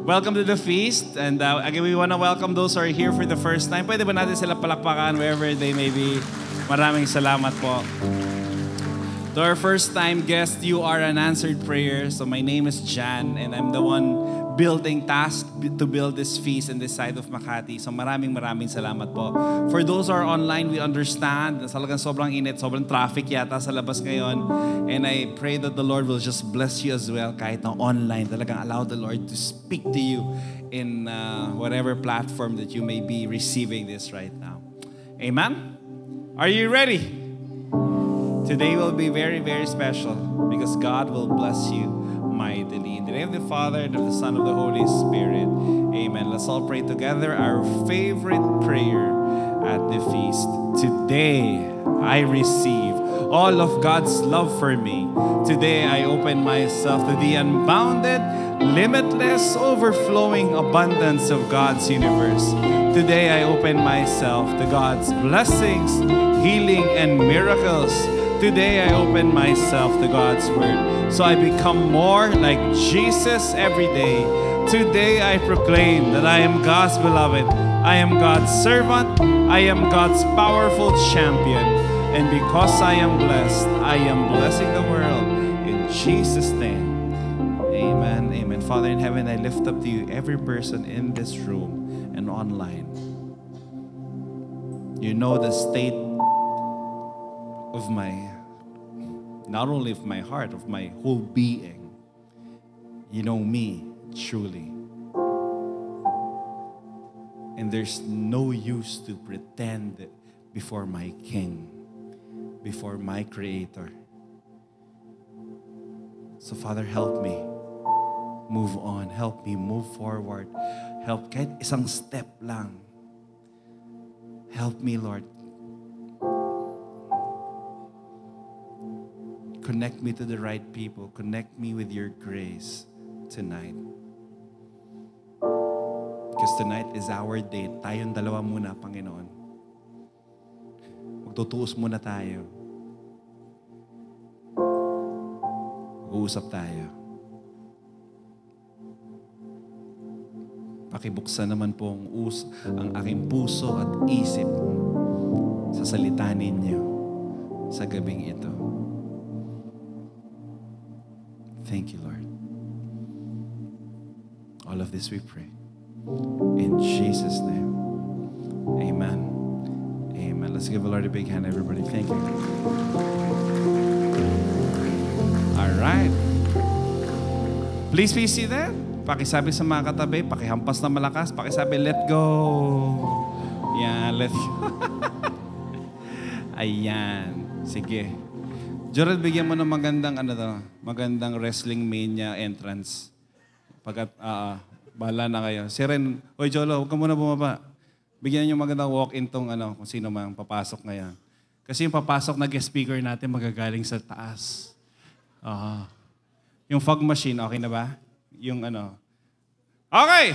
welcome to the feast. And again, we want to welcome those who are here for the first time. Pwede ba natin sila palakpakan wherever they may be? Maraming salamat po. To our first-time guest, you are an answered prayer. So my name is Jan, and I'm the one tasked to build this feast in this side of Makati. So maraming salamat po. For those who are online, we understand na talagang sobrang init, sobrang traffic yata sa labas ngayon. And I pray that the Lord will just bless you as well kahit na online. Talagang allow the Lord to speak to you in whatever platform that you may be receiving this right now. Amen? Are you ready? Today will be very, very special because God will bless you mightily. In the name of the Father, and of the Son, and of the Holy Spirit. Amen. Let's all pray together our favorite prayer at the feast. Today, I receive all of God's love for me. Today, I open myself to the unbounded, limitless, overflowing abundance of God's universe. Today, I open myself to God's blessings, healing, and miracles. Today, I open myself to God's Word, so I become more like Jesus every day. Today, I proclaim that I am God's beloved. I am God's servant. I am God's powerful champion. And because I am blessed, I am blessing the world. In Jesus' name, amen, amen. Father in heaven, I lift up to you every person in this room and online. You know the state of not only of my heart, of my whole being. You know me, truly. And there's no use to pretend before my King, before my Creator. So Father, help me move on. Help me move forward. Help kahit isang step lang. Help me, Lord. Connect me to the right people. Connect me with your grace tonight. Because tonight is our day. Tayong dalawa muna, Panginoon. Magtutuos muna tayo. Mag-uusap tayo. Pakibuksan naman po ang aking puso at isip sa salita ninyo sa gabing ito. Thank you, Lord. All of this we pray. In Jesus' name. Amen. Amen. Let's give the Lord a big hand, everybody. Thank you. All right. Please be seated. Pakisabi sa mga katabi, pakihampas na malakas, pakisabi, let go. Yan, let go. Ayan. Sige. Gerald, bigyan mo ng magandang wrestling mania entrance. Bahala na kayo. Si Ren, oy Jolo, huwag ka muna bumaba. Bigyan niyo magandang walk-in tong kung sino mang papasok ngayon. Kasi yung papasok na guest speaker natin magagaling sa taas. Yung fog machine, okay na ba? Yung Okay!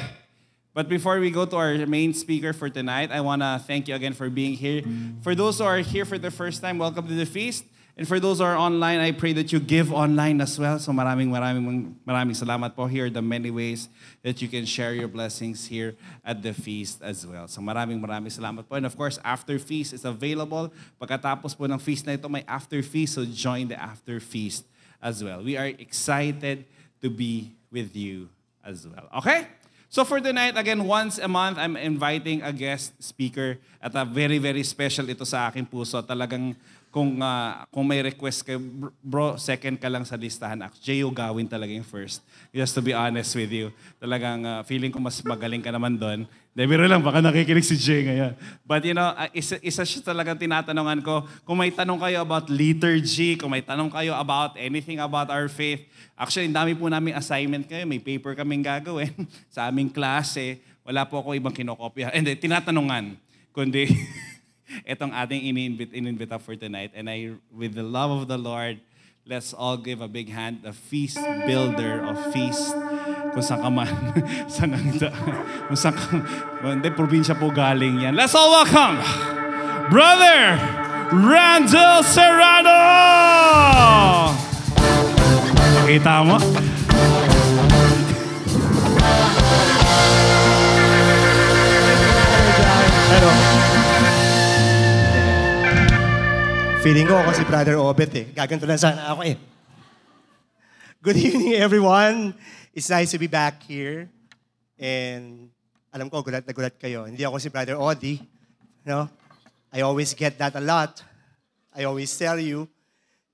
But before we go to our main speaker for tonight, I want to thank you again for being here. For those who are here for the first time, welcome to the feast. And for those who are online, I pray that you give online as well. So maraming salamat po. Here are the many ways that you can share your blessings here at the feast as well. So maraming salamat po. And of course, after feast is available. Pagkatapos po ng feast na ito, may after feast. So join the after feast as well. We are excited to be with you as well. Okay? So for tonight, again, once a month, I'm inviting a guest speaker at a very, very special ito sa aking puso. Talagang kung may request kayo, bro, second ka lang sa listahan. J.O. Gawin talaga yung first. Just to be honest with you. Talagang feeling ko mas magaling ka naman doon. Biro lang, baka nakikinig si Jay ngayon. But you know, isa siya talagang tinatanungan ko. Kung may tanong kayo about liturgy, kung may tanong kayo about anything about our faith, actually, ang dami po namin assignment kayo. May paper kaming gagawin sa aming klase. Wala po ako ibang kinokopya. And tinatanungan. Kundi, itong ating in-invite for tonight. And with the love of the Lord, let's all give a big hand. The feast builder of feast. Kung saan ka man. Kung saan ka, hindi, probinsya po galing yan. Let's all welcome Brother Randall Serrano! Nakita mo? Ano? Feeling ko ako si Brother Obet eh. Gaganto na sana ako eh. Good evening, everyone. It's nice to be back here. And alam ko, gulat na gulat kayo. Hindi ako si Brother Odi. No? I always get that a lot. I always tell you.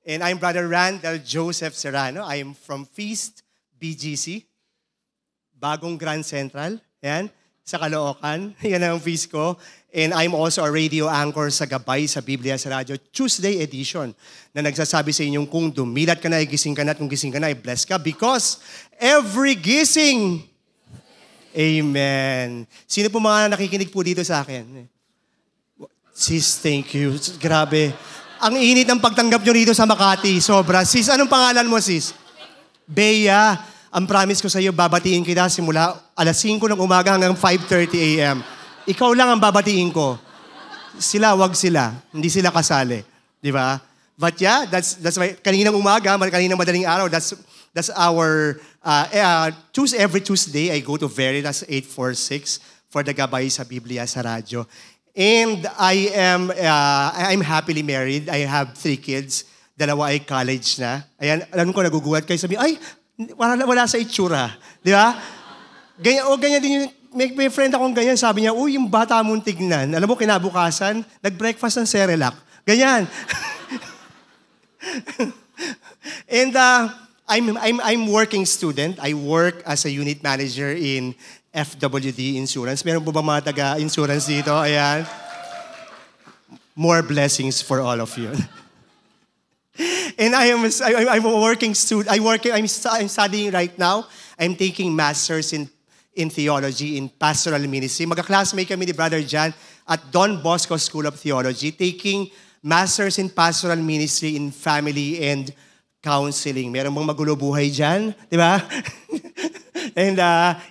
And I'm Brother Randall Joseph Serrano. I am from Feast BGC. Bagong Grand Central. Yan. Sa Caloocan. Yan ang feast ko. And I'm also a radio anchor sa Gabay sa Biblia sa Radyo Tuesday edition na nagsasabi sa inyong kung dumilat ka na, gising ka na, at kung gising ka na, bless ka because every gising. Amen. Sino po mga nakikinig po dito sa akin? Sis, thank you. Grabe. Ang init ng pagtanggap nyo rito sa Makati. Sobra. Sis, anong pangalan mo, sis? Bea. Ang promise ko sa iyo, babatiin kita simula alas 5 ng umaga hanggang 5:30 a.m. Ikaw lang ang babatiin ko. Sila, wag sila. Hindi sila kasali. Di ba? But yeah, that's why, kaninang umaga, kaninang madaling araw, that's our, every Tuesday, I go to Veritas 846 for the Gabay sa Biblia sa radyo. And I'm happily married. I have 3 kids. 2 ay college na. Ayan, alam ko, nagugulat kayo sabi, ay, wala sa itsura. Di ba? Ganyan din yung, may friend akong ganyan, sabi niya, uy, yung bata mong tignan. Alam mo, kinabukasan, nag-breakfast ng Cerelac. Ganyan. And I'm working student. I work as a unit manager in FWD Insurance. Meron po ba mga taga-insurance dito? Ayan. More blessings for all of you. And I'm a working student. I'm studying right now. I'm taking masters in theology, in pastoral ministry. Magka-classmate kami ni Brother John at Don Bosco School of Theology, taking masters in pastoral ministry in family and counseling. Meron bang magulo buhay dyan? Di ba? And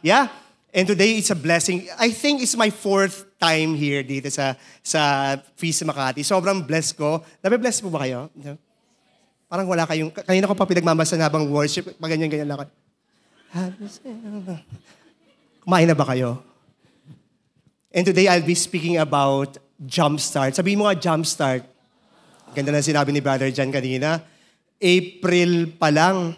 yeah, and today it's a blessing. I think it's my 4th time here dito sa Feast Makati. Sobrang blessed ko. Nabe-bless po ba kayo? Parang wala kayong, kanina ko pa pinagmamasan habang worship, ganyan-ganyan lang. Kumain na ba kayo? And today, I'll be speaking about jumpstart. Sabihin mo nga, jumpstart. Ganda na sinabi ni Brother John kanina. April pa lang.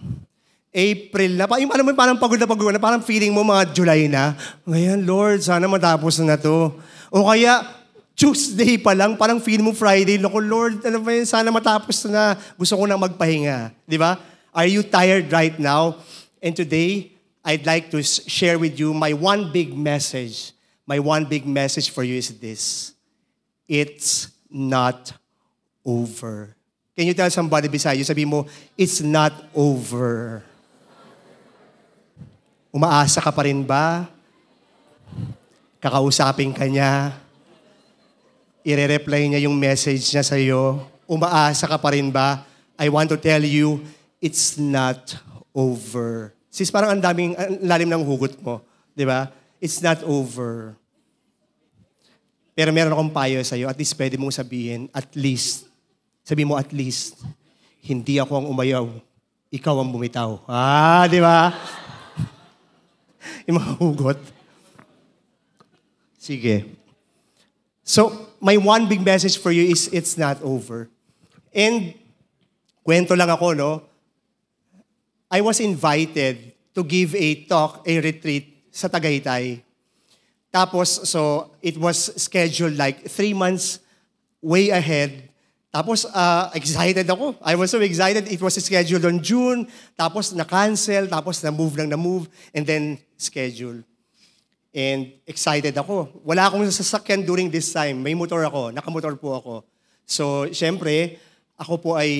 April na. Alam mo, parang pagod na, parang feeling mo mga July na. Ngayon, Lord, sana matapos na to. O kaya, Tuesday pa lang, parang feeling mo Friday. Loko, Lord, ano ba yun? Sana matapos na. Gusto ko na magpahinga. Di ba? Are you tired right now? And today, I'd like to share with you my one big message. My one big message for you is this. It's not over. Can you tell somebody beside you, sabi mo, it's not over. Umaasa ka pa rin ba? Kakausapin ka niya? Ire-reply niya yung message niya sa iyo? Umaasa ka pa rin ba? I want to tell you, it's not over. Sis, parang ang lalim ng hugot mo. Di ba? It's not over. Pero meron akong payo sa iyo. At least pwede mong sabihin, at least. Sabi mo, at least, hindi ako ang umayaw. Ikaw ang bumitaw. Di ba? Yung mga hugot. Sige. So, my one big message for you is, it's not over. And, kwento lang ako, no? I was invited to give a talk, a retreat sa Tagaytay. Tapos, so, it was scheduled like 3 months way ahead. Tapos, excited ako. I was so excited. It was scheduled on June. Tapos, na-cancel. Tapos, na-move, and then scheduled. And excited ako. Wala akong sasakyan during this time. May motor ako. Nakamotor po ako. So, syempre, ako po ay,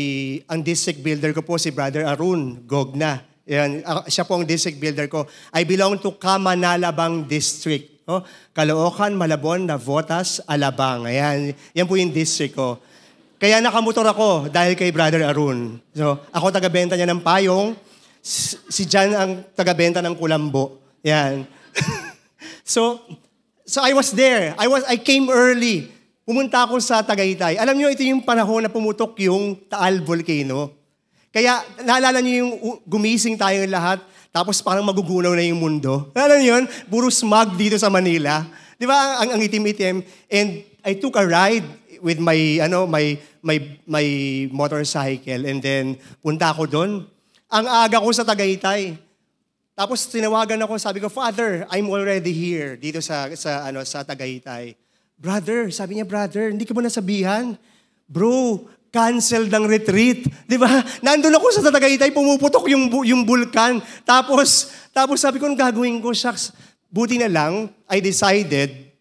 ang district builder ko po si Brother Arun Gogna. Yan, siya po ang district builder ko. I belong to Kamanalabang District. Oh, Caloocan, Malabon, Navotas, Alabang. Ayan, yan po yung district ko. Kaya nakamotor ako dahil kay Brother Arun. So, ako taga-benta niya ng payong. Si Jan ang taga-benta ng kulambo. Yan. So I was there. I came early. Pumunta ako sa Tagaytay. Alam niyo, ito yung panahon na pumutok yung Taal Volcano. Kaya, naalala niyo yung gumising tayong lahat, tapos parang magugunaw na yung mundo. Alam niyo yun? Puro smog dito sa Manila. Di ba, ang itim-itim. And I took a ride with my motorcycle. And then, punta ako doon. Ang aga ko sa Tagaytay. Tapos tinawagan ako, sabi ko, Father, I'm already here dito sa Tagaytay. Brother, sabi niya, brother, hindi ka ba nasabihan? Bro, cancel ng retreat. Di ba? Nandun ako sa Tagaytay, pumuputok yung bulkan. Tapos sabi ko, anong gagawin ko? Shucks, buti na lang, I decided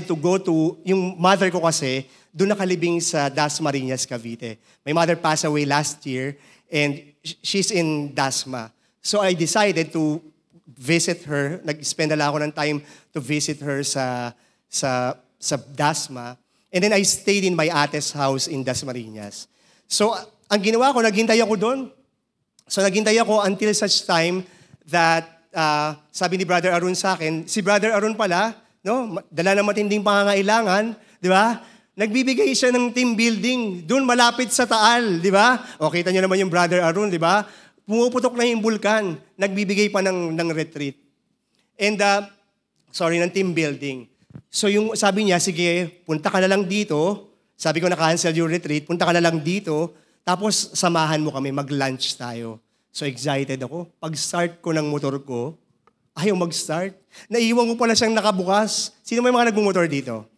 to go to, yung mother ko kasi, doon nakalibing sa Dasmariñas, Cavite. My mother passed away last year, and she's in Dasma. So I decided to visit her. Nag-spend na lang ako ng time to visit her sa Dasma. And then I stayed in my ate's house in Dasmariñas. So ang ginawa ko, naghintay ako doon. So naghintay ako until such time that sabi ni Brother Arun sa akin, si Brother Arun pala, no, dala ng matinding pangangailangan, di ba? Nagbibigay siya ng team building doon malapit sa Taal, di ba? O kita niyo naman yung Brother Arun, di ba? Pumuputok na yung bulkan, nagbibigay pa ng retreat. And, ng team building. So yung sabi niya, sige, punta ka na lang dito. Sabi ko, na-cancel yung retreat, punta ka na lang dito. Tapos samahan mo kami, mag-lunch tayo. So excited ako. Pag-start ko ng motor ko, ayaw mag-start. Naiiwan ko pala siyang nakabukas. Sino may mga nagmumotor dito?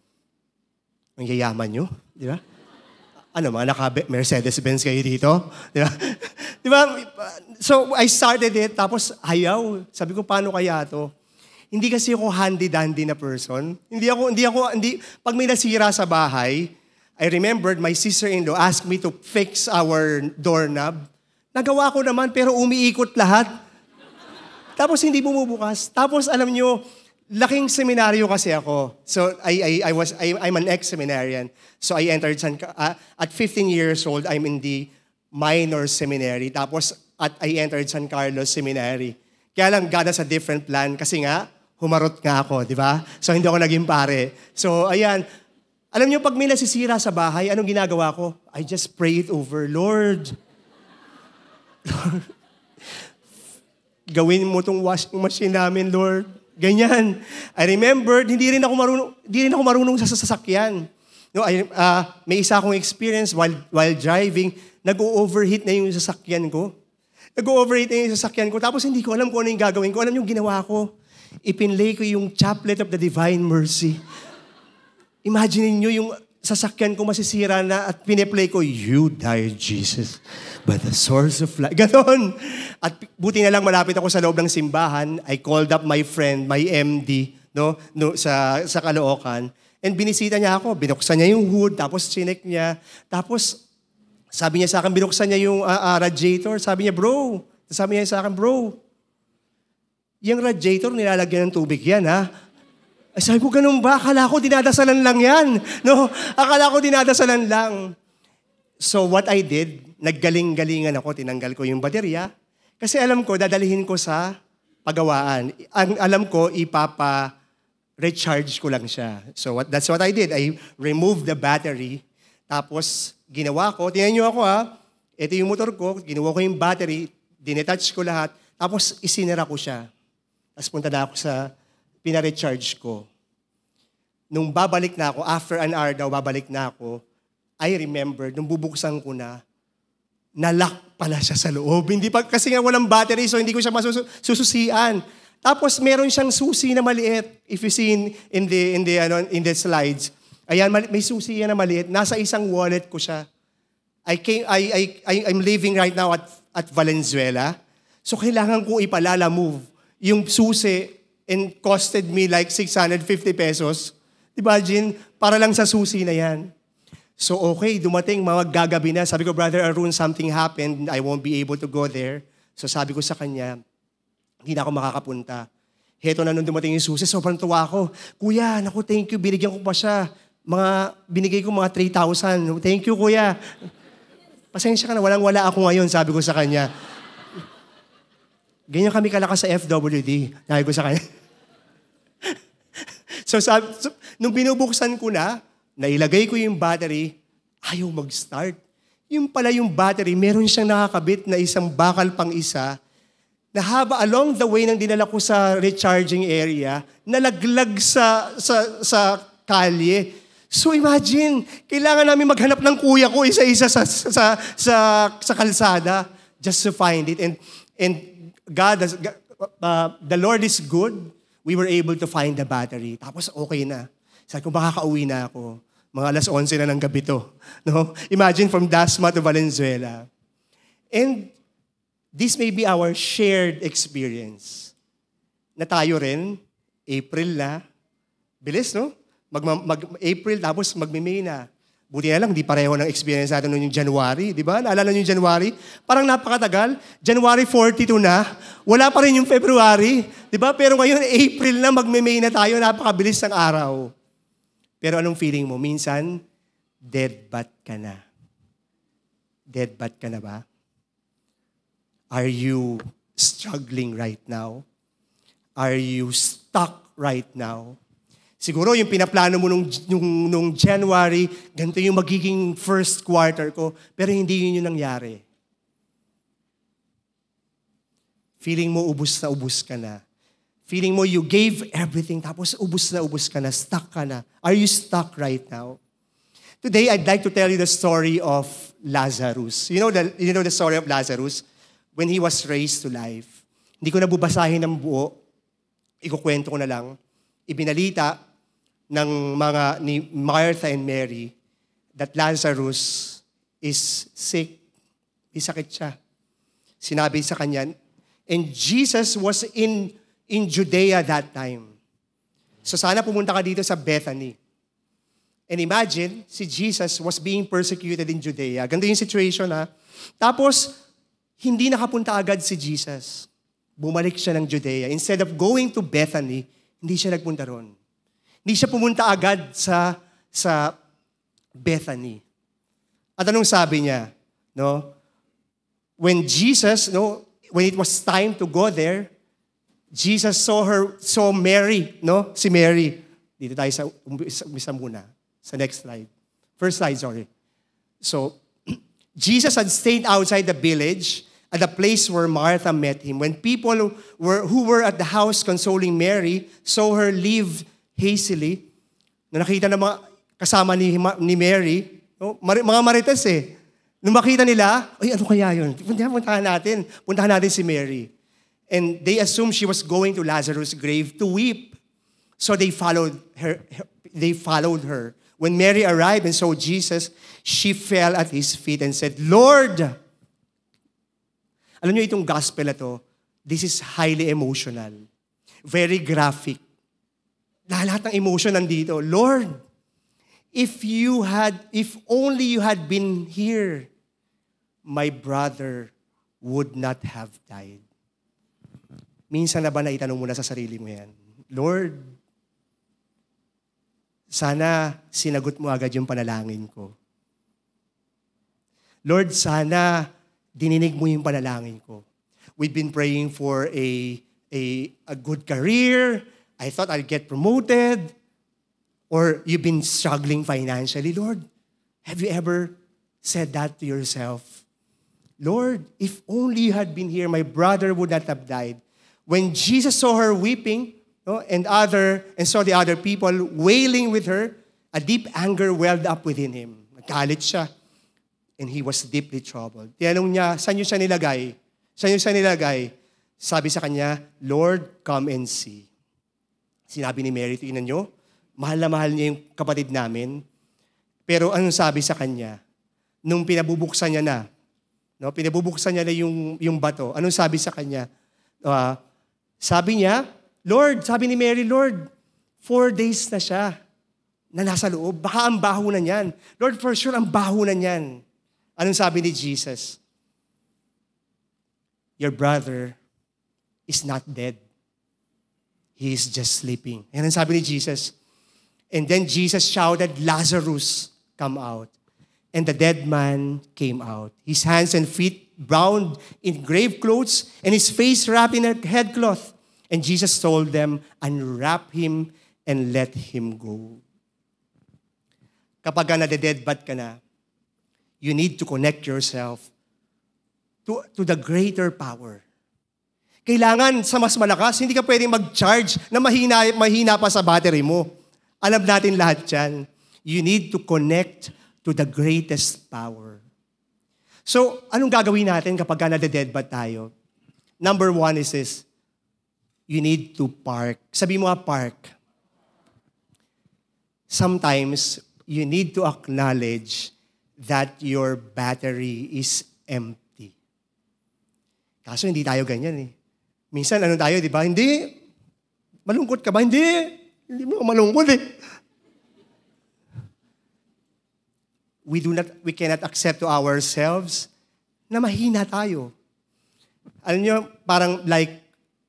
Ang yayaman nyo, di ba? Ano mga naka-Mercedes-Benz kayo dito? Di ba? Di ba? So, I started it, tapos ayaw. Sabi ko, paano kaya to? Hindi kasi ako handy-dandy na person. Pag may nasira sa bahay, I remembered my sister-in-law asked me to fix our doorknob. Nagawa ko naman, pero umiikot lahat. Tapos hindi bumubukas. Tapos alam nyo, laking seminaryo kasi ako. So I'm an ex-seminarian. So I entered at 15 years old, I'm in the minor seminary. Tapos I entered San Carlos Seminary. Kaya lang God has a different plan kasi nga humarot nga ako, di ba? So hindi ako naging pare. So ayan, alam niyo pag may nasisira sa bahay, anong ginagawa ko? I just pray it over, Lord, gawin mo tong washing machine namin, Lord. Ganyan. I remembered, hindi rin ako marunong sa sasakyan. No, may isa akong experience while driving, nag-overheat na yung sasakyan ko. Tapos hindi ko alam kung ano yung gagawin ko. Alam yung ginawa ko? Ipinlay ko yung Chaplet of the Divine Mercy. Imagine niyo yung sasakyan ko masisira na at piniplay ko, You died, Jesus, by the source of life. Ganon. At buti na lang malapit ako sa loob ng simbahan. I called up my friend, my MD, sa Caloocan. And binisita niya ako. Binuksan niya yung hood, tapos chinek niya. Tapos sabi niya sa akin, binuksan niya yung radiator. Sabi niya, bro. Sabi niya sa akin, bro, yung radiator nilalagyan ng tubig yan, ha? Ay, sabi ko, ganun ba? Akala ko dinadasalan lang yan. No? Akala ko dinadasalan lang. So what I did, naggaling-galingan ako, tinanggal ko yung baterya. Kasi alam ko, dadalihin ko sa pagawaan. Ang alam ko, recharge ko lang siya. So that's what I did. I removed the battery. Tapos, ginawa ko, tingnan niyo ako ha, ito yung motor ko, ginawa ko yung battery, dinetouch ko lahat, tapos isinira ko siya. Tapos punta na ako sa pina-recharge ko. Nung babalik na ako, after an hour daw, babalik na ako, I remember, nung bubuksan ko na, nalock pala siya sa loob. Hindi pa, kasi nga walang battery, so hindi ko siya masususian. Tapos meron siyang susi na maliit. If you see in the slides, ayan, may susi yan na maliit. Nasa isang wallet ko siya. I'm living right now at Valenzuela. So kailangan ko ipalala-move yung susi, and costed me like 650 pesos. Imagine, para lang sa susi na yan. So okay, dumating, mga gagabi na. Sabi ko, Brother Arun, something happened. I won't be able to go there. So sabi ko sa kanya, hindi na ako makakapunta. Heto na nung dumating yung susi, sobrang tuwa ako. Kuya, naku, thank you, binigyan ko pa siya. Binigay ko mga 3,000. Thank you, kuya. Pasensya ka na, walang-wala ako ngayon, sabi ko sa kanya. Ganyan kami kalakas sa FWD. Sabi ko sa kanya. So, nung binubuksan ko na, nailagay ko yung battery, ayaw mag-start. Yung pala yung battery, meron siyang nakakabit na isang bakal pang isa. along the way nang dinala ko sa recharging area, nalaglag sa kalye. So imagine, kailangan namin maghanap ng kuya ko isa-isa sa kalsada just to find it. And the Lord is good. We were able to find the battery. Tapos okay na. Sabi ko, makakauwi na ako. Mga alas 11 na ng gabi to. No? Imagine from Dasma to Valenzuela. And this may be our shared experience. Na tayo rin, April na, bilis no? April tapos magme-May na. Buti na lang, di pareho ng experience natin noong yung January. Di ba? Naalala nyo yung January? Parang napakatagal. January 42 na. Wala pa rin yung February. Di ba? Pero ngayon, April na, magme-May na tayo. Napakabilis ng araw. Pero anong feeling mo? Minsan, dead bat ka na. Dead bat ka na ba? Are you struggling right now? Are you stuck right now? Siguro yung pinaplano mo nung January, ganito yung magiging first quarter ko, pero hindi yun yung nangyari. Feeling mo ubus ka na. Feeling mo you gave everything, tapos ubus ka na, stuck ka na. Are you stuck right now? Today, I'd like to tell you the story of Lazarus. You know the story of Lazarus? When he was raised to life. Hindi ko na bubasahin ng buo. Ikukwento ko na lang. Ibinalita ni Martha and Mary that Lazarus is sick. May sakit siya. Sinabi sa kanya. And Jesus was in Judea that time. So sana pumunta ka dito sa Bethany. And imagine, si Jesus was being persecuted in Judea. Ganda yung situation ha. Tapos, hindi nakapunta agad si Jesus. Bumalik siya ng Judea. Instead of going to Bethany, hindi siya nagpunta ron. Hindi siya pumunta agad sa Bethany. At anong sabi niya? No? When it was time to go there, Jesus saw Mary, no? Si Mary. Dito tayo sa umpisa muna. Sa next slide. First slide, sorry. So, Jesus had stayed outside the village at the place where Martha met him. When people who were at the house consoling Mary saw her leave hastily, na nakita ng mga kasama ni Mary, no? Mga marites eh. Nung makita nila, ay ano kaya yun? Puntahan natin si Mary. And they assumed she was going to Lazarus' grave to weep. So they followed her. When Mary arrived and saw Jesus, she fell at his feet and said, Lord! Alam niyo itong gospel na to, this is highly emotional. Very graphic. Lahat ng emotion nandito. Lord, if only you had been here, my brother would not have died. Minsan na ba naitanong mo na sa sarili mo yan? Lord, sana sinagot mo agad yung panalangin ko. Lord, sana dininig mo yung panalangin ko. We've been praying for a good career. I thought I'd get promoted. Or you've been struggling financially. Lord, have you ever said that to yourself? Lord, if only you had been here, my brother would not have died. When Jesus saw her weeping, and saw the other people wailing with her, a deep anger welled up within him. Nagkalit siya. And he was deeply troubled. Tinanong niya, saan niyo siya nilagay? Saan niyo siya nilagay? Sabi sa kanya, Lord, come and see. Sinabi ni Mary, tingnan niyo, mahal na mahal niya yung kapatid namin. Pero anong sabi sa kanya? Nung pinabubuksan niya na yung bato, anong sabi sa kanya? Sabi niya, Lord, sabi ni Mary, Lord, 4 days na siya na nasa loob. Baka ang baho na niyan. Lord, for sure, ang baho na niyan. Anong sabi ni Jesus? Your brother is not dead. He is just sleeping. Yan ang sabi ni Jesus. And then Jesus shouted, Lazarus, come out. And the dead man came out. His hands and feet bound in grave clothes, and his face wrapped in a headcloth. And Jesus told them, unwrap him and let him go. Kapag nade-deadbat ka na, you need to connect yourself to the greater power. Kailangan sa mas malakas, hindi ka pwedeng mag-charge na mahina pa sa battery mo. Alam natin lahat yan. You need to connect to the greatest power. So, anong gagawin natin kapag nade-deadbat tayo? Number 1 is this. You need to park. Sabi mo nga, park. Sometimes, you need to acknowledge that your battery is empty. Kaso hindi tayo ganyan eh. Minsan, ano tayo, di ba? Hindi. Malungkot ka ba? Hindi. Hindi mo malungkot eh. We cannot accept to ourselves na mahina tayo. Alam nyo, parang like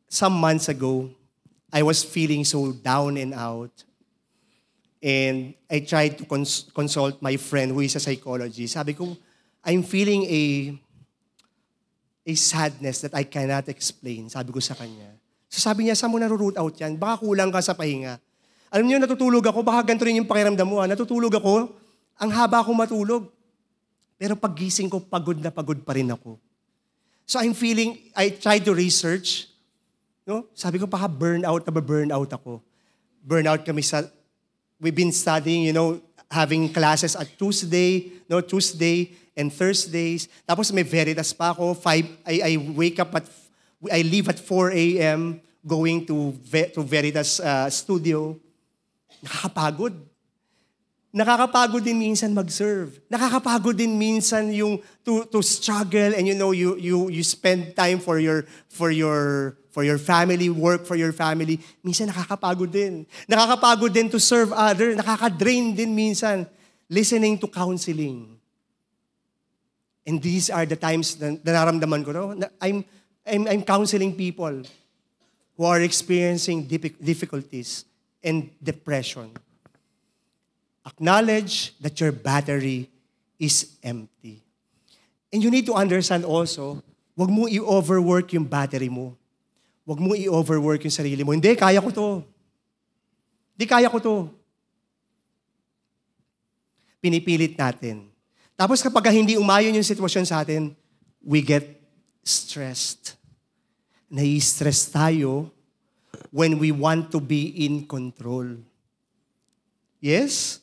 some months ago, I was feeling so down and out. And I tried to consult my friend who is a psychologist. Sabi ko, I'm feeling a sadness that I cannot explain. Sabi ko sa kanya. So sabi niya, saan mo na-root out yan? Baka kulang ka sa pahinga. Alam niyo, natutulog ako. Baka ganito rin yung pakiramdam mo. Natutulog ako. Ang haba ako matulog. Pero paggising ko, pagod na pagod pa rin ako. So I tried to research. No? Sabi ko, baka burnout ako. Burnout kami we've been studying, having classes at Tuesday and Thursdays. Tapos may Veritas pa ako. I leave at 4 a.m. going to Veritas studio. Nakakapagod. Nakakapagod din minsan mag-serve. Nakakapagod din minsan yung to struggle and you spend time for your family, work for your family. Minsan nakakapagod din. Nakakapagod din to serve others. Nakaka-drain din minsan listening to counseling. And these are the times na nararamdaman ko, no? I'm counseling people who are experiencing difficulties and depression. Acknowledge that your battery is empty. And you need to understand also, huwag mo i-overwork yung battery mo. Huwag mo i-overwork yung sarili mo. Hindi, kaya ko to. Hindi, kaya ko to. Pinipilit natin. Tapos kapag hindi umayon yung sitwasyon sa atin, we get stressed. Nai-stress tayo when we want to be in control. Yes?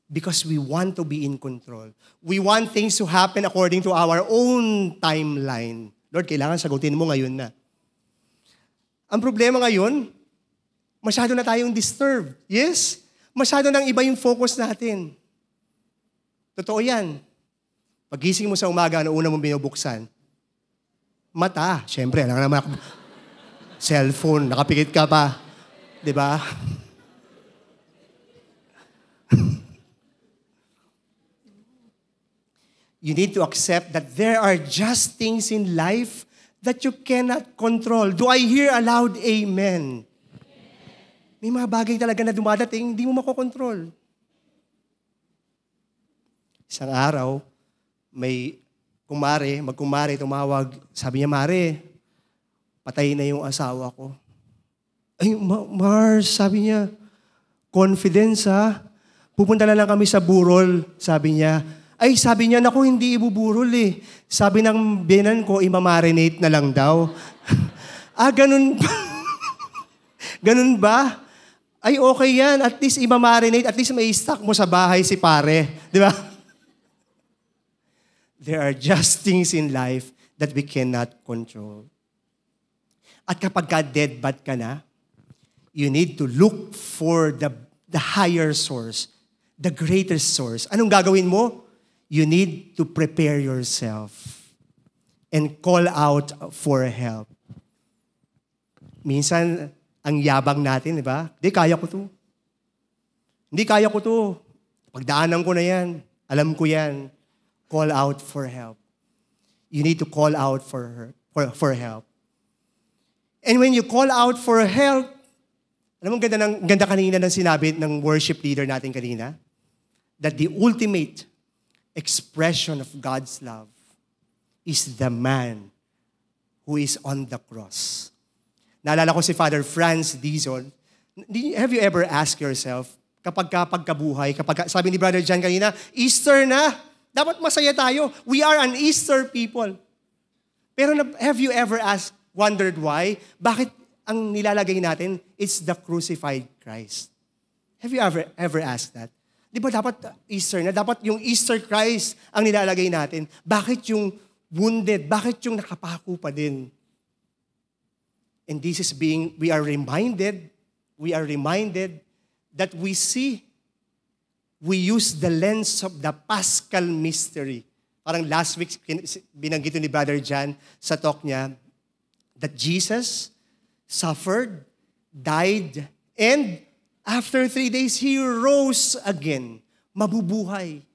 Because we want to be in control. We want things to happen according to our own timeline. Lord, kailangan sagutin mo ngayon na. Ang problema ngayon, masyado na tayong disturbed. Yes? Masyado nang iba yung focus natin. Totoo yan. Pagising mo sa umaga, ano una mong binubuksan? Mata. Siyempre, alam naman ako. Cellphone, nakapikit ka pa. Diba? You need to accept that there are just things in life that you cannot control. Do I hear a loud amen? May mga bagay talaga na dumadating, hindi mo makokontrol. Isang araw, may magkumare, tumawag. Sabi niya, Mare, patay na yung asawa ko. Ay, Mars, sabi niya, confidence ha? Pupunta na lang kami sa burol, sabi niya. Ay, sabi niya, naku, hindi ibuburol eh. Sabi ng binan ko, imamarinate na lang daw. Ganun ba? Ganun ba? Ay, okay yan. At least imamarinate. At least may stock mo sa bahay si pare. Di ba? There are just things in life that we cannot control. At kapag ka-deadbat ka na, you need to look for the higher source, the greater source. Anong gagawin mo? You need to prepare yourself and call out for help. Minsan, ang yabang natin, di ba? Hindi, kaya ko to. Hindi, kaya ko to. Pagdaanan ko na yan. Alam ko yan. Call out for help. You need to call out for help. And when you call out for help, alam mo, ganda kanina ng sinabi ng worship leader natin kanina, that the ultimate expression of God's love is the man who is on the cross. Naalala ko si Father Franz Dizon. Have you ever asked yourself, pagkabuhay, sabi ni Brother John kanina, Easter na, dapat masaya tayo. We are an Easter people. Pero have you ever asked, wondered why? Bakit ang nilalagay natin is the crucified Christ? Have you ever asked that? Di ba dapat Easter na? Dapat yung Easter Christ ang nilalagay natin. Bakit yung wounded? Bakit yung nakapako pa din? And this is we are reminded that we use the lens of the Paschal mystery. Parang last week, binanggit ni Brother Jan sa talk niya, that Jesus suffered, died, and after 3 days, He rose again. Mabubuhay.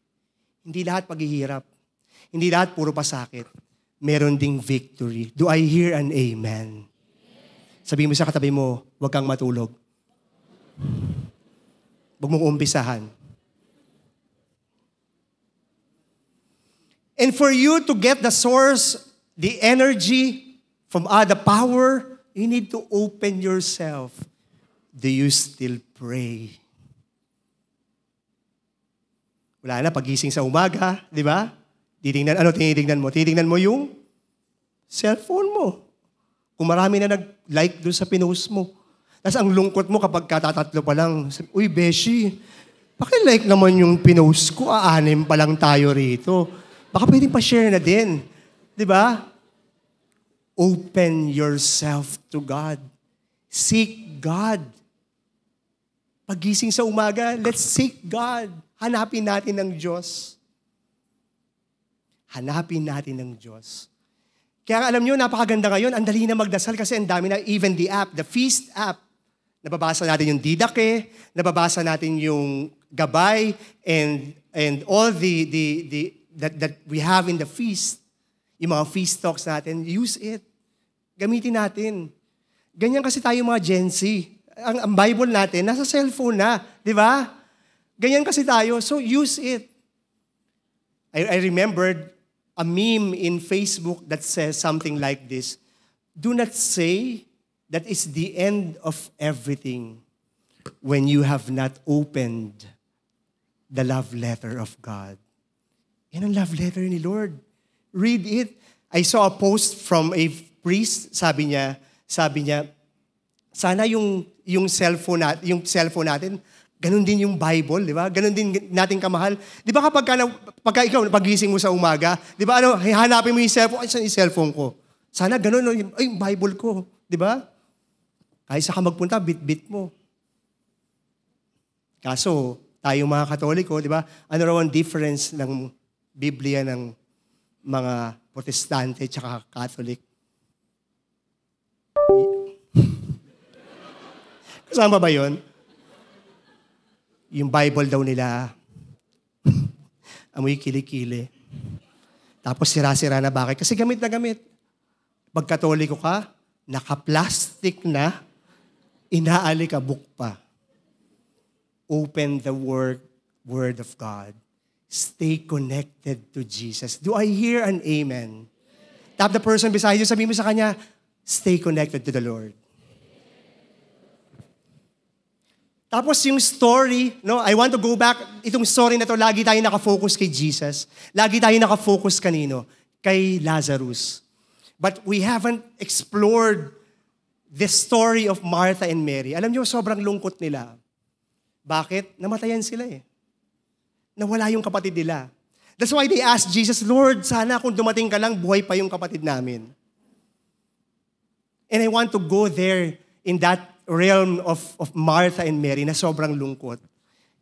Hindi lahat paghihirap. Hindi lahat puro pasakit. Meron ding victory. Do I hear an amen? Sabihin mo sa katabi mo, huwag kang matulog. Huwag mong umpisahan. And for you to get the source, the energy from the power, you need to open yourself. Do you still pray? Wala na, pagising sa umaga, di ba? Tinitingnan mo? Tinitingnan mo yung cellphone mo. Kung marami na nag-like doon sa pinost mo. Tapos ang lungkot mo kapag katatatlo pa lang, uy, Beshi, paki-like naman yung pinost ko, 6 pa lang tayo rito. Baka pwedeng pa-share na din. Di ba? Open yourself to God. Seek God. Pagising sa umaga, let's seek God. Hanapin natin ng Diyos. Hanapin natin ng Diyos. Kaya alam nyo, napakaganda ngayon, ang dali na magdasal kasi ang dami na, even the app, the Feast app, nababasa natin yung Didake, nababasa natin yung Gabay, and all that we have in the feast, yung mga feast talks natin, use it. Gamitin natin. Ganyan kasi tayo mga Gen Z. Ang Bible natin, nasa cellphone na. Di ba? Ganyan kasi tayo. So use it. I remembered a meme in Facebook that says something like this. Do not say that is the end of everything when you have not opened the love letter of God. Yan ang love letter ni Lord. Read it. I saw a post from a priest. Sabi niya, sana yung cellphone natin, ganun din yung Bible, di ba? Ganun din natin kamahal. Di ba pagka ikaw, pagising mo sa umaga, di ba, hanapin mo yung cellphone, ay, saan yung cellphone ko? Sana ganun, ay, yung Bible ko. Di ba? Kahit sa ka magpunta, bit-bit mo. Kaso, tayong mga Katoliko, di ba? Ano raw ang difference ng Biblia ng mga Protestante at Catholic? Kasama ba yun? Yung Bible daw nila, amoy kilikili. Tapos sira-sira na bakit? Kasi gamit na gamit. Pag Katoliko ka, naka-plastic na, inaalikabok pa. Open the Word of God. Stay connected to Jesus. Do I hear an amen? Tap the person beside you, sabihin mo sa kanya, stay connected to the Lord. Tapos yung story, I want to go back, itong story na to, lagi tayo nakafocus kay Jesus. Lagi tayo nakafocus kanino? Kay Lazarus. But we haven't explored the story of Martha and Mary. Alam niyo, sobrang lungkot nila. Bakit? Namatayan sila eh. Nawala yung kapatid nila. That's why they asked Jesus, Lord, sana kung dumating ka lang, buhay pa yung kapatid namin. And I want to go there in that realm of Martha and Mary na sobrang lungkot.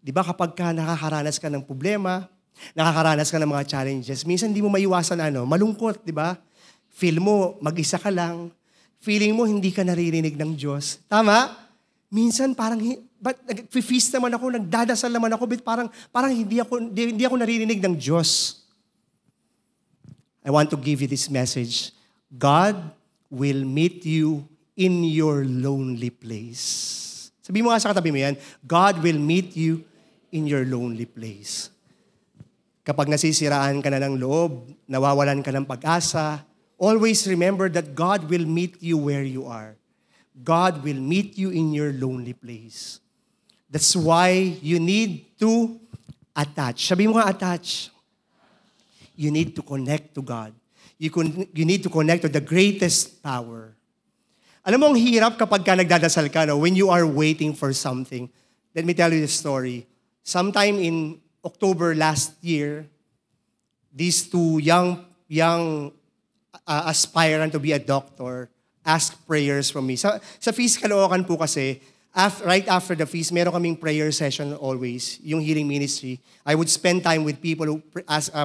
Di ba kapag ka nakakaranas ka ng problema, nakakaranas ka ng mga challenges, minsan di mo maiwasan malungkot, di ba? Feel mo, mag-isa ka lang. Feeling mo, hindi ka naririnig ng Diyos. Tama? Minsan parang, nag-feast naman ako, nagdadasal naman ako, but parang hindi ako naririnig ng Diyos. I want to give you this message. God will meet you in your lonely place. Sabi mo nga sa katabi mo yan, God will meet you in your lonely place. Kapag nasisiraan ka na ng loob, nawawalan ka ng pag-asa, always remember that God will meet you where you are. God will meet you in your lonely place. That's why you need to attach. Sabi mo nga, attach. You need to connect to God. You need to connect to the greatest power. Alam mo, ang hirap kapag ka nagdadasal ka, no? When you are waiting for something. Let me tell you the story. Sometime in October last year, these two young aspirant to be a doctor asked prayers from me. Sa Feast Caloocan po kasi, right after the feast, meron kaming prayer session always, yung healing ministry. I would spend time with people who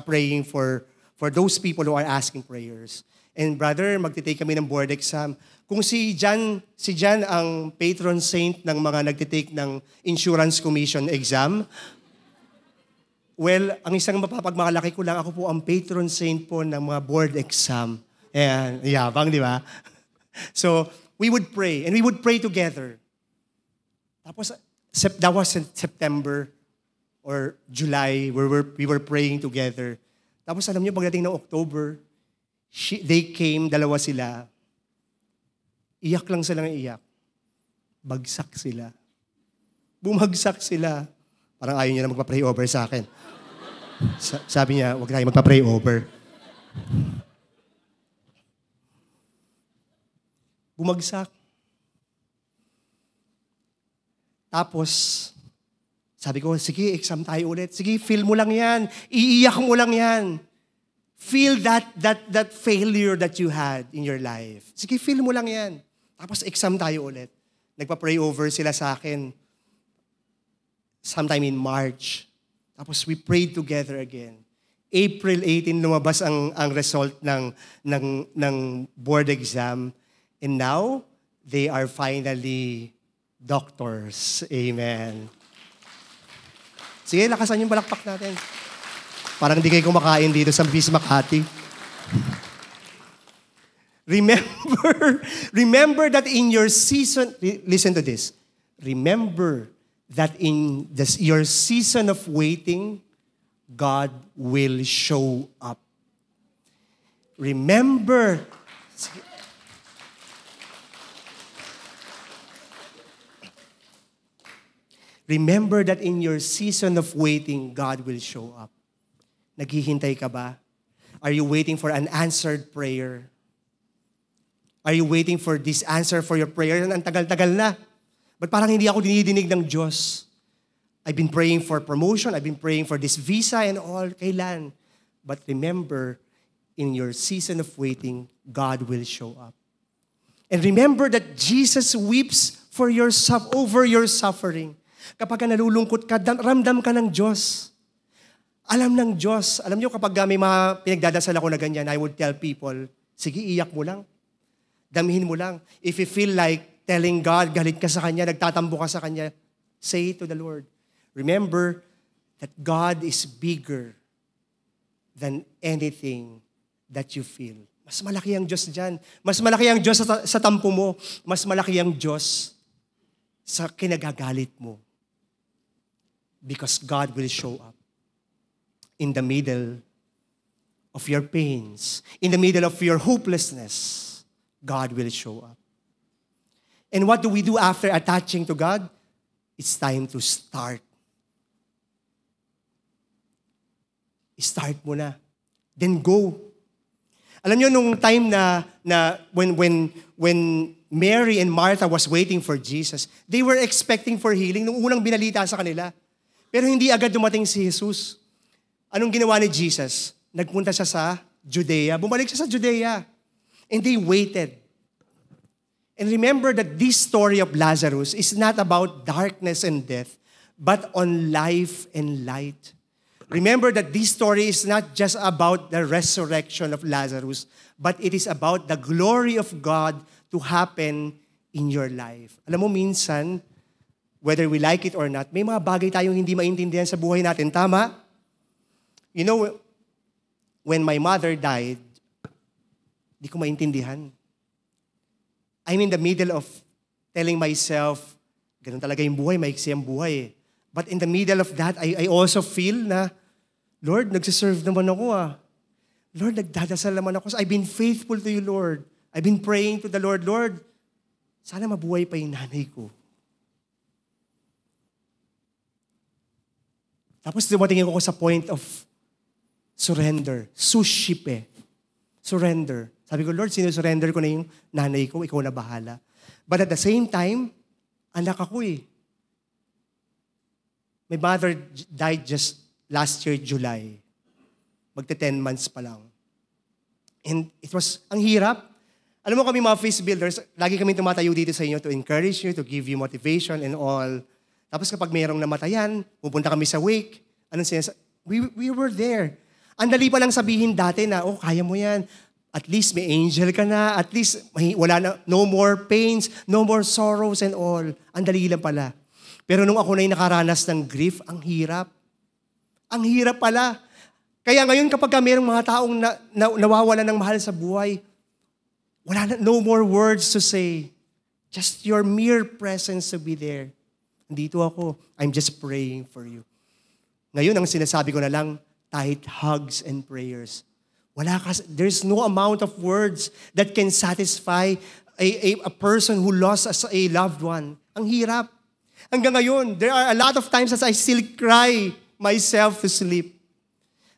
praying for those people who are asking prayers. And brother, magtitake kami ng board exam. Kung si Jan ang patron saint ng mga nagtitake ng insurance commission exam, well, ang isang mapapagmakalaki ko lang, ako po ang patron saint po ng mga board exam. Ayan, yabang, di ba? So, we would pray, and we would pray together. Tapos, that was in September or July, we were praying together. Tapos, alam niyo, pagdating ng October, they came, dalawa sila. Iyak lang sila ng iyak. Bagsak sila. Bumagsak sila. Parang ayaw niya na magpa-pray over sa akin. Sabi niya, huwag tayo magpa-pray over. Bumagsak. Tapos, sabi ko, sige, exam tayo ulit. Sige, feel mo lang yan. Iiyak mo lang yan. Feel that failure that you had in your life. Sige, feel mo lang yan. Tapos exam tayo ulit. Nagpa-pray over sila sa akin sometime in March. Tapos we prayed together again. April 18, lumabas ang result ng board exam. And now, they are finally doctors. Amen. Sige, lakasan yung balakpak natin. Parang di kayo kumakain dito sa Feast Makati. Remember that in your season, listen to this. Remember that in your season of waiting, God will show up. Remember that in your season of waiting, God will show up. Naghihintay ka ba? Are you waiting for an answered prayer? Are you waiting for this answer for your prayer? Ang tagal-tagal na. But parang hindi ako dinidinig ng Diyos. I've been praying for promotion. I've been praying for this visa and all. Kailan? But remember, in your season of waiting, God will show up. And remember that Jesus weeps over your suffering. Kapag nalulungkot ka, ramdam ka ng Diyos. Alam ng Diyos. Alam niyo, kapag may mga pinagdadasal ako na ganyan, I would tell people, sige, iyak mo lang. Damihin mo lang. If you feel like telling God, galit ka sa Kanya, nagtatambo ka sa Kanya, say it to the Lord. Remember that God is bigger than anything that you feel. Mas malaki ang Diyos dyan. Mas malaki ang Diyos sa tampo mo. Mas malaki ang Diyos sa kinagagalit mo. Because God will show up. In the middle of your pains, in the middle of your hopelessness, God will show up. And what do we do after attaching to God? It's time to start. Start mo na. Then go. Alam niyo, nung time na when Mary and Martha was waiting for Jesus, they were expecting for healing nung unang binalita sa kanila. Pero hindi agad dumating si Jesus. Anong ginawa ni Jesus? Nagpunta siya sa Judea. Bumalik siya sa Judea. And they waited. And remember that this story of Lazarus is not about darkness and death, but on life and light. Remember that this story is not just about the resurrection of Lazarus, but it is about the glory of God to happen in your life. Alam mo, minsan, whether we like it or not, may mga bagay tayong hindi maintindihan sa buhay natin. Tama? You know, when my mother died, di ko maintindihan. I'm in the middle of telling myself, ganun talaga yung buhay, maiksi ang buhay. But in the middle of that, I also feel na, Lord, nagsiserve naman ako Lord, nagdadasal naman ako. I've been faithful to you, Lord. I've been praying to the Lord, Lord, sana mabuhay pa yung nanay ko. Tapos dumating ako sa point of surrender. Sushipe. Surrender. Sabi ko, Lord, sinusurrender ko na yung nanay ko, ikaw na bahala. But at the same time, anak ako eh. My mother died just last year, July. Magte-10 months pa lang. And it was, ang hirap. Alam mo kami mga faith builders, lagi kami tumatayo dito sa inyo to encourage you, to give you motivation and all. Tapos kapag mayroong namatayan, pupunta kami sa wake. Anong sinasabi? We were there. Ang dali pa lang sabihin dati na, oh, kaya mo yan. At least may angel ka na. At least wala na, no more pains, no more sorrows and all. Ang dali lang pala. Pero nung ako na yung nakaranas ng grief, ang hirap. Ang hirap pala. Kaya ngayon kapag mayroong mga taong nawawala ng mahal sa buhay, wala na, no more words to say. Just your mere presence to be there. Dito ako, I'm just praying for you. Ngayon, ang sinasabi ko na lang, kahit hugs and prayers. There's no amount of words that can satisfy a person who lost a loved one. Ang hirap. Hanggang ngayon, there are a lot of times that I still cry myself to sleep.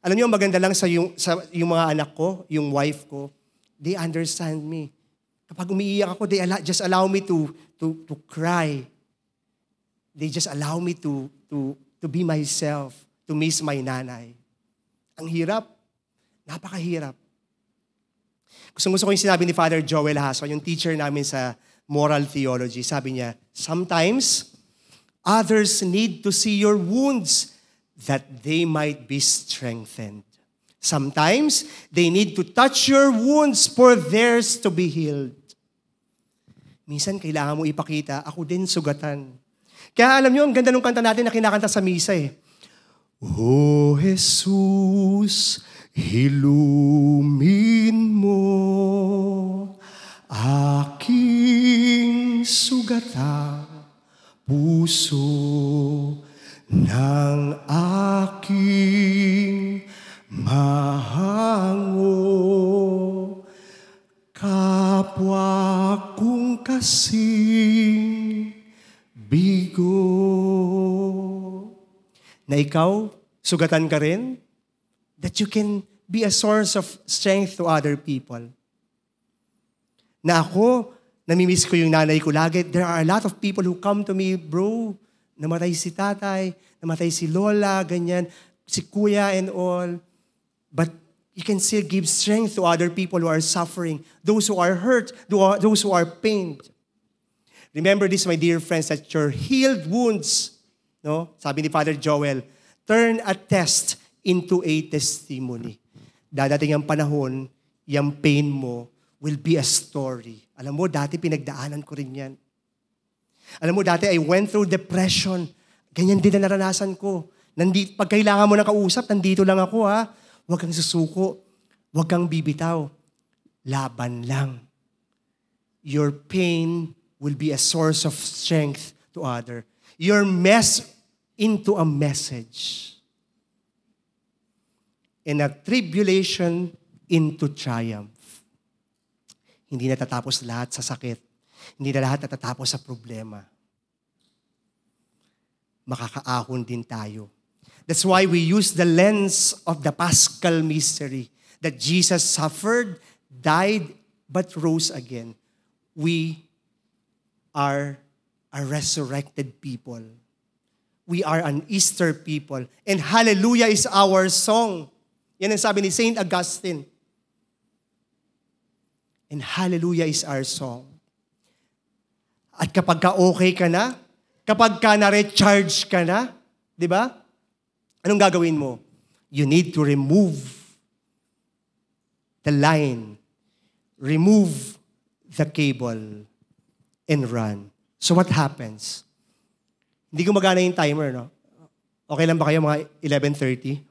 Alam niyo, maganda lang sa yung mga anak ko, yung wife ko, they understand me. Kapag umiiyak ako, they just allow me to cry. They just allow me to be myself, to miss my nanay. Ang hirap. Napakahirap. Gusto ko yung sinabi ni Father Joel Haso, yung teacher namin sa moral theology. Sabi niya, sometimes others need to see your wounds that they might be strengthened. Sometimes, they need to touch your wounds for theirs to be healed. Minsan, kailangan mo ipakita, ako din sugatan. Kaya alam niyo, ang ganda ng kanta natin na kinakanta sa misa eh. O Jesus, hilumin mo aking sugatang puso ng aking mahango, kapwa kong kasing bigo. Na ikaw, sugatan ka rin, that you can be a source of strength to other people. Na ako, namimiss ko yung nanay ko lagi. There are a lot of people who come to me, bro, namatay si tatay, namatay si lola, ganyan, si kuya and all. But you can still give strength to other people who are suffering, those who are hurt, those who are pained. Remember this, my dear friends, that your healed wounds, no? Sabi ni Father Joel, turn a test into a testimony. Dadating ang panahon, yung pain mo will be a story. Alam mo, dati pinagdaanan ko rin yan. Alam mo, dati I went through depression. Ganyan din na naranasan ko. Pag kailangan mo ng kausap, nandito lang ako ha. Huwag kang susuko. Huwag kang bibitaw. Laban lang. Your pain will be a source of strength to other. Your mess into a message. And a tribulation into triumph. Hindi natatapos lahat sa sakit. Hindi na lahat natatapos sa problema. Makakaahon din tayo. That's why we use the lens of the Paschal mystery that Jesus suffered, died, but rose again. We are a resurrected people. We are an Easter people. And hallelujah is our song. Yan ang sabi ni Saint Augustine. And hallelujah is our song. At kapag ka okay ka na, kapag ka na-recharge ka na, di ba? Anong gagawin mo? You need to remove the line, remove the cable, and run. So what happens? Hindi gumagana yung timer, no? Okay lang ba kayo mga 11:30?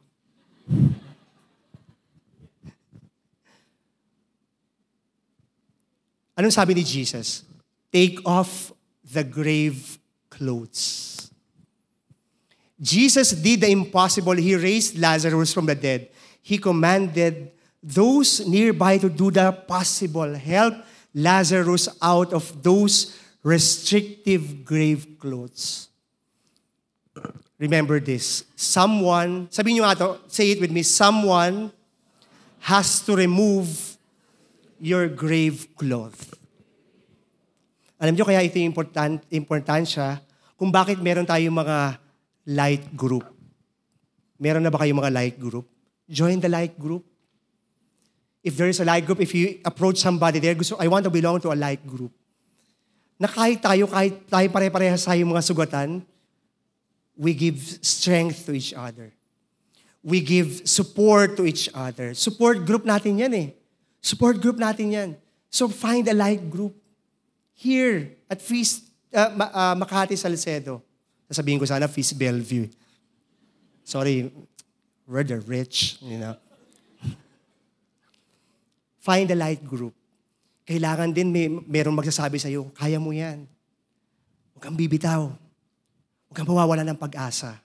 Anong sabi ni Jesus? Take off the grave clothes. Jesus did the impossible. He raised Lazarus from the dead. He commanded those nearby to do the possible. Help Lazarus out of those restrictive grave clothes. Remember this. Someone, sabihin nyo nga to, say it with me, someone has to remove your grave cloth. Alam niyo kaya ito yung importansya kung bakit meron tayong mga light group. Meron na ba kayong mga light group? Join the light group. If there is a light group, if you approach somebody there, I want to belong to a light group. Na kahit tayo pare-parehas tayong mga sugatan, we give strength to each other. We give support to each other. Support group natin yan eh. Support group natin yan. So find a light group. Here at Feast Makati Salcedo. Sasabihin ko sana Feast Bellevue. Sorry, we're the rich, you know. Find a light group. Kailangan din merong magsasabi sa'yo, kaya mo yan. Huwag kang bibitaw. Huwag kang mawawala ng pag-asa.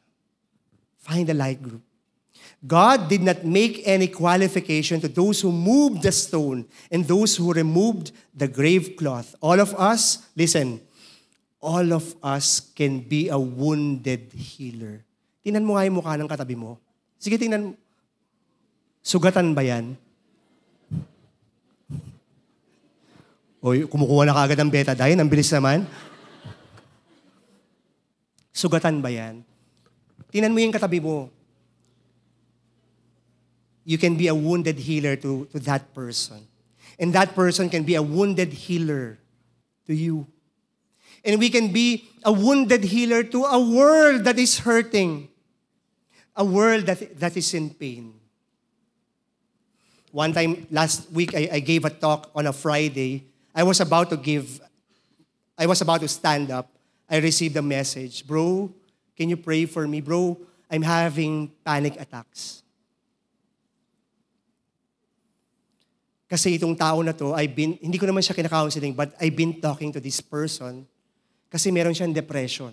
Find a light group. God did not make any qualification to those who moved the stone and those who removed the grave cloth. All of us, listen, all of us can be a wounded healer. Tingnan mo nga yung mukha ng katabi mo. Sige, tingnan mo. Sugatan ba yan? O kumukuha na kaagad ng betadine, ang bilis naman. Sugatan ba yan? Tingnan mo yung katabi mo. You can be a wounded healer to that person. And that person can be a wounded healer to you. And we can be a wounded healer to a world that is hurting. A world that is in pain. One time, last week, I gave a talk on a Friday. I was about to stand up. I received a message. Bro, can you pray for me? Bro, I'm having panic attacks. Kasi itong tao na to, hindi ko naman siya kina-counseling, but I've been talking to this person kasi meron siyang depression.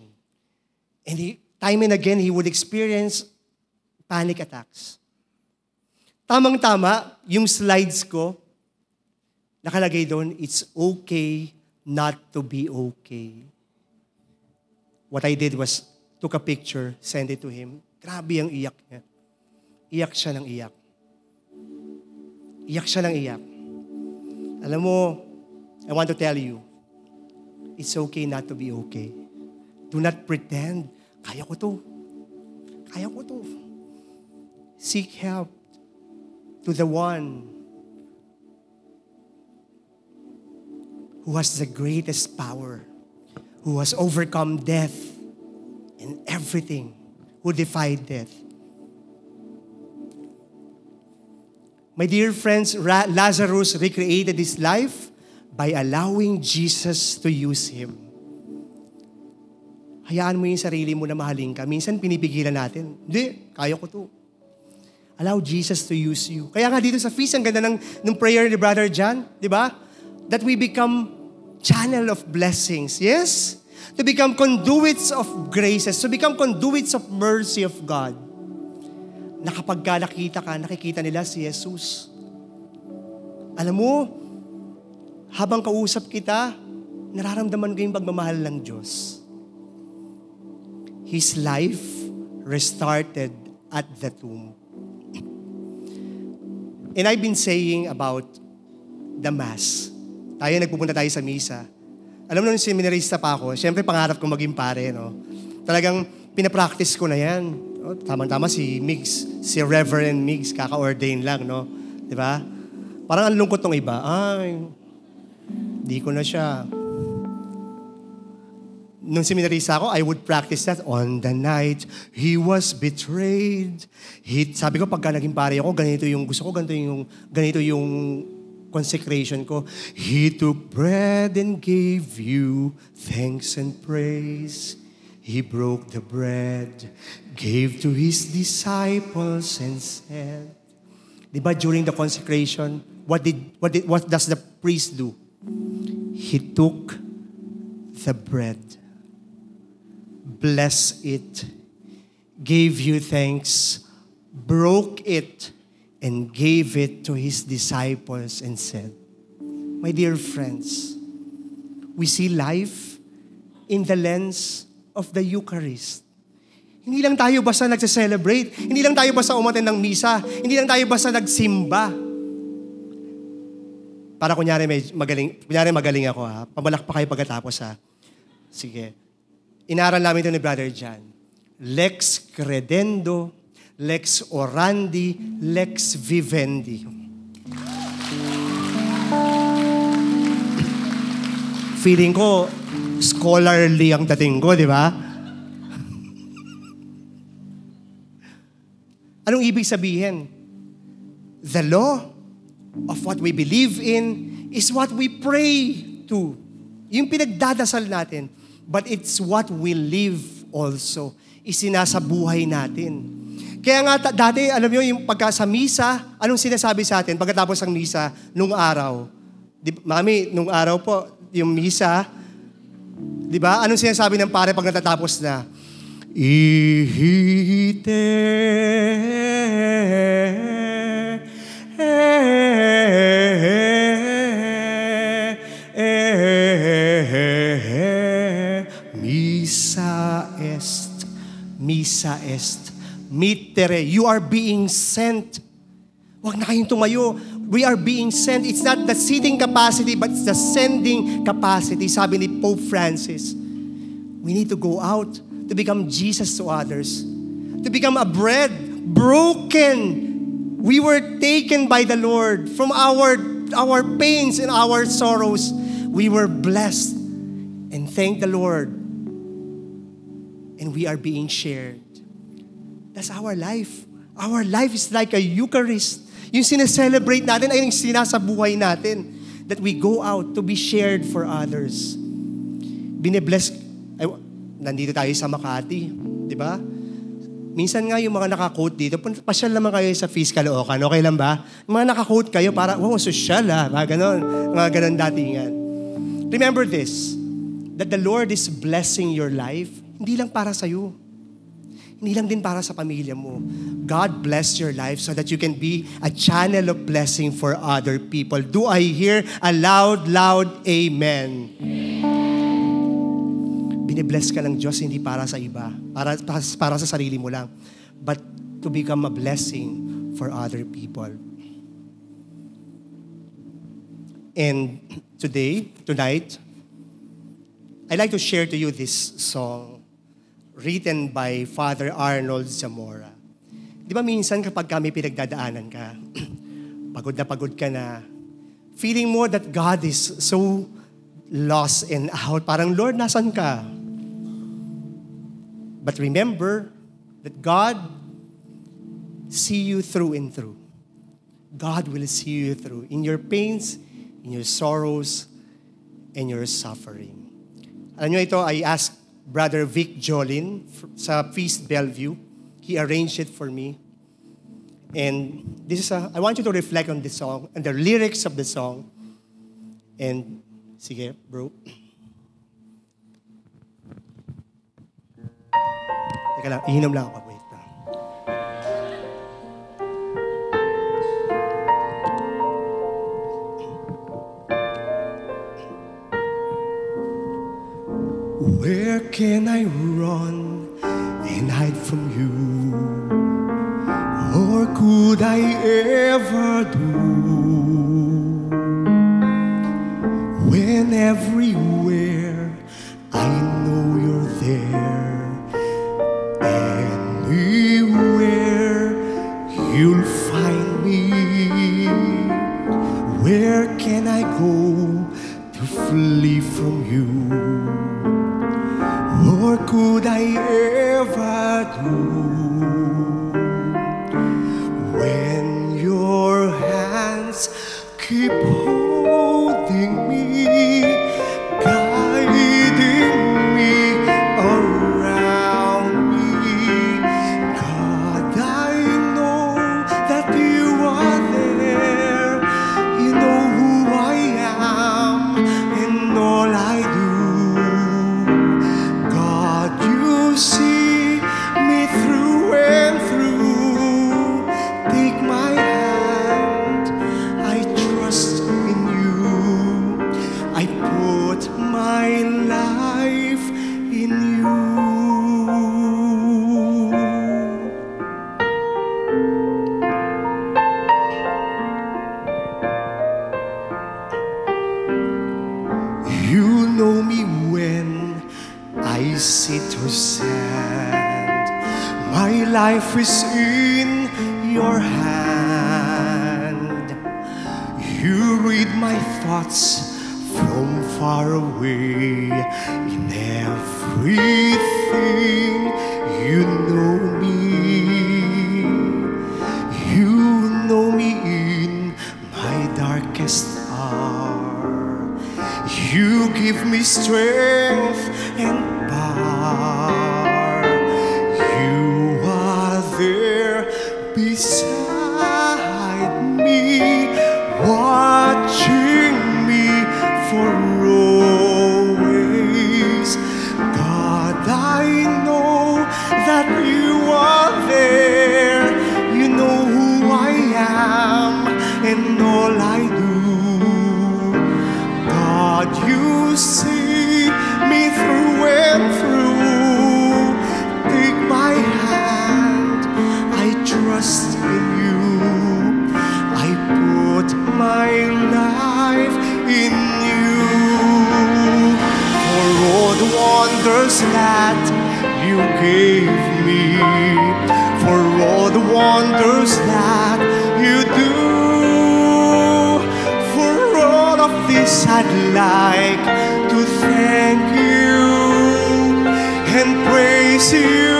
And time and again, he would experience panic attacks. Tamang-tama, yung slides ko, nakalagay doon, it's okay not to be okay. What I did was, took a picture, send it to him. Grabe ang iyak niya. Iyak siya ng iyak. Iyak siya ng iyak. Alam mo, I want to tell you, it's okay not to be okay. Do not pretend, kaya ko to. Kaya ko to. Seek help to the one who has the greatest power, who has overcome death and everything, who defied death. My dear friends, Lazarus recreated his life by allowing Jesus to use him. Hayaan mo yung sarili mo na mahalin ka. Minsan pinipigilan natin. Hindi, kaya ko to. Allow Jesus to use you. Kaya nga dito sa feast, ang ganda ng prayer ni Brother John, di ba? That we become channel of blessings. Yes? To become conduits of graces. To become conduits of mercy of God. Na kapag nakikita nila si Jesus. Alam mo, habang kausap kita, nararamdaman ko yung pagmamahal ng Diyos. His life restarted at the tomb. And I've been saying about the Mass. Nagpupunta tayo sa misa. Alam mo, nung seminarista pa ako, syempre pangarap ko maging pare, no? Talagang pinapractice ko na yan. Oh, tama-tama si Migs, si Reverend Migs, kaka-ordain lang, no? Di ba? Parang ang lungkot ng iba. Ay, di ko na siya. Nung seminarista ako, I would practice that on the night he was betrayed. Sabi ko, pagka naging pare ako, ganito yung gusto ko, ganito yung consecration ko. He took bread and gave you thanks and praise. He broke the bread, gave to his disciples and said, diba during the consecration, what does the priest do? He took the bread, blessed it, gave you thanks, broke it, and gave it to his disciples and said, my dear friends, we see life in the lens of the Eucharist. Hindi lang tayo basta nagse-celebrate. Hindi lang tayo basta umattend ng misa. Hindi lang tayo basta nagsimba. Para kunyari magaling ako ha. Pamalak pa kayo pagkatapos ha. Sige. Inaral namin ito ni Brother John. Lex credendo, lex orandi, lex vivendi. Feeling ko, scholarly ang dating ko, di ba? Anong ibig sabihin? The law of what we believe in is what we pray to. Yung pinagdadasal natin. But it's what we live also. Isinasabuhay natin. Kaya nga dati, alam nyo, yung pagka sa misa, anong sinasabi sa atin pagkatapos ng misa nung araw? Mami, nung araw po, yung misa, di ba? Anong sinasabi ng pare pag natatapos na? Ihite Misa est. Mittere. You are being sent. Huwag na kayong tumayo. We are being sent. It's not the seating capacity, but it's the sending capacity. Sabi ni Pope Francis, we need to go out to become Jesus to others. To become a bread broken. We were taken by the Lord from our pains and our sorrows. We were blessed. And thank the Lord. And we are being shared. That's our life. Our life is like a Eucharist. Yung sineselebrate natin ay yung sinasabuhay natin. That we go out to be shared for others. Bine-bless. Nandito tayo sa Makati. Di ba? Minsan nga yung mga naka-quote dito, pasyal naman kayo sa Feast Caloocan. Okay lang ba? Yung mga naka-quote kayo para, social mga ganon. Mga ganon datingan. Remember this, that the Lord is blessing your life, hindi lang para sa'yo. Hindi lang din para sa pamilya mo. God bless your life so that you can be a channel of blessing for other people. Do I hear a loud amen? Bine-bless ka ng Diyos hindi para sa iba, para sa sarili mo lang, but to become a blessing for other people. And tonight, I'd like to share to you this song written by Father Arnold Zamora. Di ba minsan kapag kami pinagdadaanan ka, pagod ka na, feeling mo that God is so lost and out. Parang, Lord, nasan ka? But remember that God see you through and through. God will see you through in your pains, in your sorrows, and your suffering. Alam nyo ito, I asked Brother Vic Jolin sa Feast Bellevue. He arranged it for me. And I want you to reflect on this song and the lyrics of the song. And, sige, bro. Teka lang, ihinom lang ako. Wait lang. Where can I run and hide from you? Or could I ever do when everywhere I know you're there? Anywhere you'll find me. Where can I go to flee from you? Or could I ever do when your hands keep holding me, guiding me around me? God, I know that you are there. You know who I am and all I do. See me through. I sit to stand. My life is in your hand. You read my thoughts from far away. In everything you know me. You know me in my darkest hour. You give me strength and power. You are there beside me, watching me for always. God, I know that you are there. You know who I am and all I do. God, you see me through and through. Take my hand, I trust in you. I put my life in you. For all the wonders that you gave me, for all the wonders that you do, for all of this I'd like to thank you and praise you.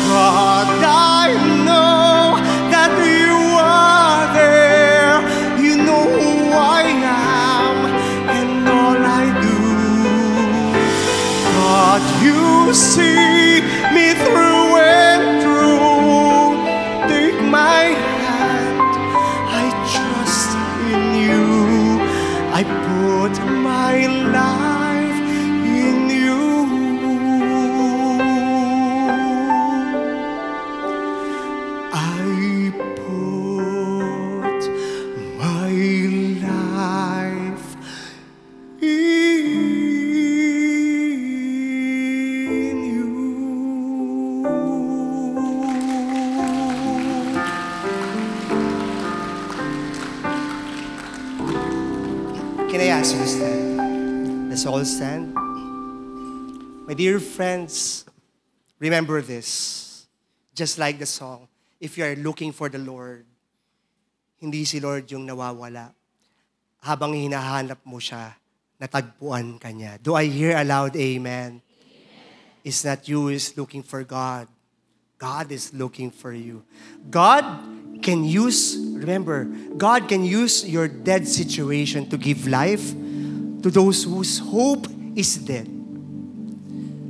God, I know that you are there. You know who I am and all I do. God, you see me through and through. Take my hand, I trust in you. I put my life in you. I put my life in you. Can I ask you to stand? Let's all stand. My dear friends, remember this. Just like the song, if you are looking for the Lord, hindi si Lord yung nawawala. Habang hinahanap mo siya, natagpuan ka niya. Do I hear aloud, amen? It's not you who is looking for God. God is looking for you. God can use, remember, God can use your dead situation to give life to those whose hope is dead.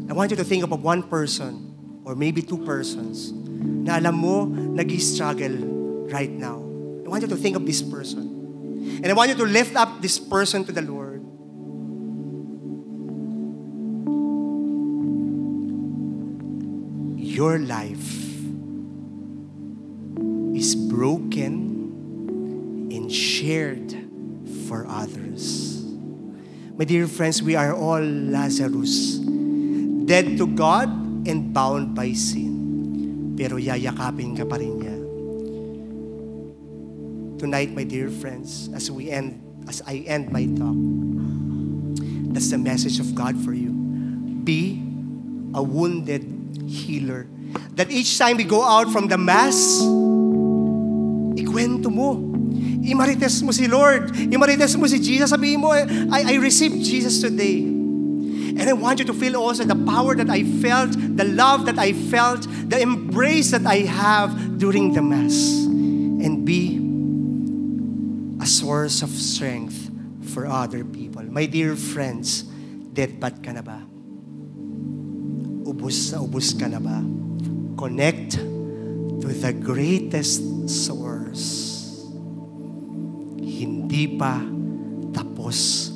I want you to think about one person or maybe two persons na alam mo, nag-struggle right now. I want you to think of this person. And I want you to lift up this person to the Lord. Your life is broken and shared for others. My dear friends, we are all Lazarus, dead to God and bound by sin. Pero yayakapin ka pa rin niya. Tonight, my dear friends, as I end my talk, that's the message of God for you. Be a wounded healer. That each time we go out from the Mass, ikwento mo. Imarites mo si Lord. Imarites mo si Jesus. Sabihin mo, I received Jesus today. And I want you to feel also the power that I felt, the love that I felt, the embrace that I have during the Mass. And be a source of strength for other people. My dear friends, deadpat ka na ba? Ubus na ubus ka na ba? Connect to the greatest source. Hindi pa tapos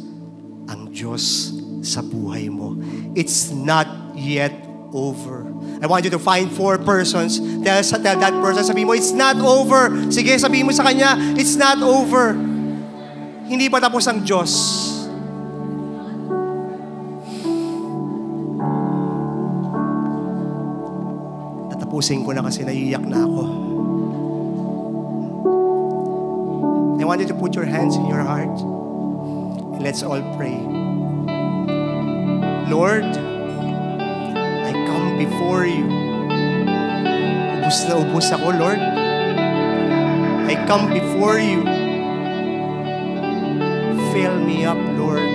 ang Diyos sa buhay mo. It's not yet over. I want you to find 4 persons. Tell that person, sabihin mo, it's not over. Sige, sabihin mo sa kanya, it's not over. Hindi pa tapos ang Diyos. Tatapusin ko na kasi naiiyak na ako. I want you to put your hands in your heart and let's all pray. Lord, I come before you. Ubus na ubus ako, Lord. I come before you. Fill me up, Lord.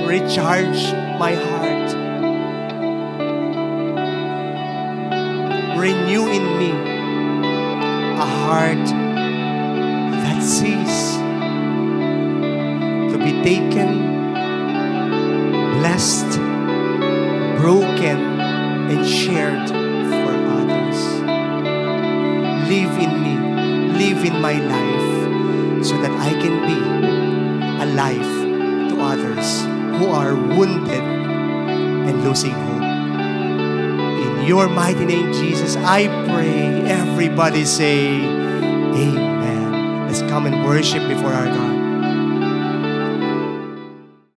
Recharge my heart. Renew in me a heart that sees to be taken, blessed, broken, and shared for others. Live in me, live in my life, so that I can be a life to others who are wounded and losing hope. In your mighty name, Jesus, I pray. Everybody say, Amen. Let's come and worship before our God.